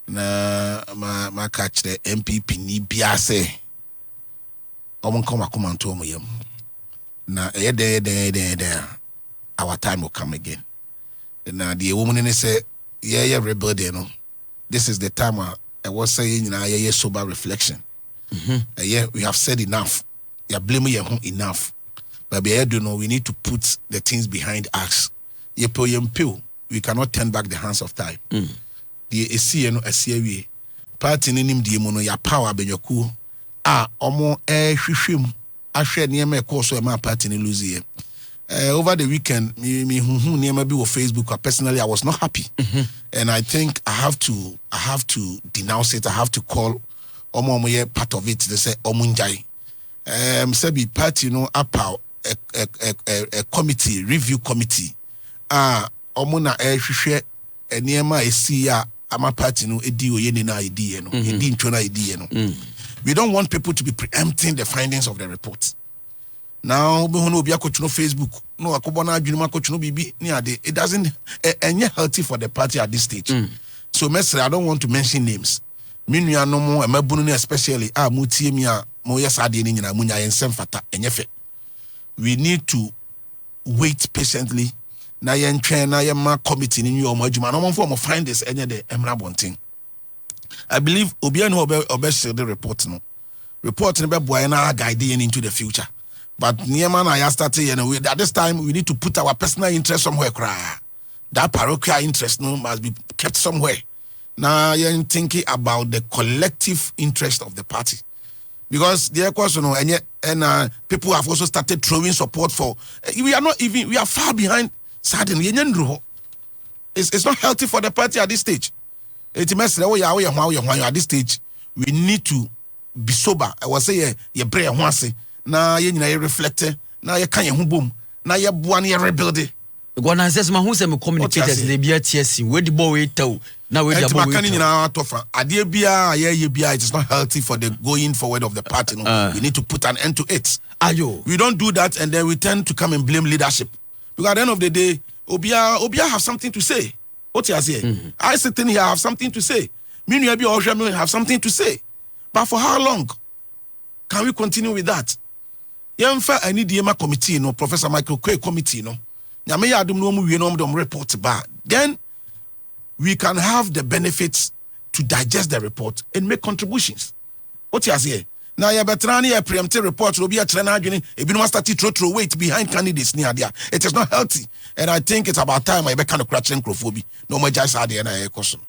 na ma catch the NPP ni biase omo come akomanto omo yam na there our time will come again. Na the woman ni say yeah rebel no, this is the time I was saying sober reflection. We have said enough. You blame me enough. But we need to put the things behind us. We cannot turn back the hands of time. The party nim the mono ya power be yoku omo hwehwem ahwe niam course e ma party ni lose. Over the weekend me near maybe on Facebook, personally I was not happy. And I think I have to denounce it. I have to call omo part of it. They say omunjai sebi party a committee, review committee omo na hwehwe niam esi ya ama party edi oye na edi no edi ntona edi no. We don't want people to be preempting the findings of the report. Now, Facebook, no, it doesn't healthy for the party at this stage. So, I don't want to mention names. Especially, we need to wait patiently. Na committee in your no form of find this any the thing. I believe Obiano the report no. Report guiding into the future. But Nieman I started at this time we need to put our personal interest somewhere. That parochial interest must be kept somewhere. Now you're thinking about the collective interest of the party. Because the question and people have also started throwing support for we are far behind suddenly. It's not healthy for the party at this stage. At this stage, we need to be sober. I was say your prayer once. Na ye nyina ye reflect na ye kan ye ho bom na ye boa na ye rebuild it gwana says ma hu se me communicators dey bia TSC we di boy we taw na we di boy we nyina tofa ade bia ye bia it is not healthy for the going forward of the party. We need to put an end to it. Ayo, we don't do that and then we tend to come and blame leadership, because at the end of the day obia have something to say. What you say? I sitting here have something to say. Me no be have something to say, but for how long can we continue with that? Yemfa any DMA committee Professor Michael Quay committee nyame ya adum no mu wie no dom report ba, then we can have the benefits to digest the report and make contributions. What you say? Now ya betrani ya preemptive report will be a trena adwene ebi no start throw weight behind candidates near there. It is not healthy, and I think it's about time I be kind of cracking crofobia no more just had the na e koso.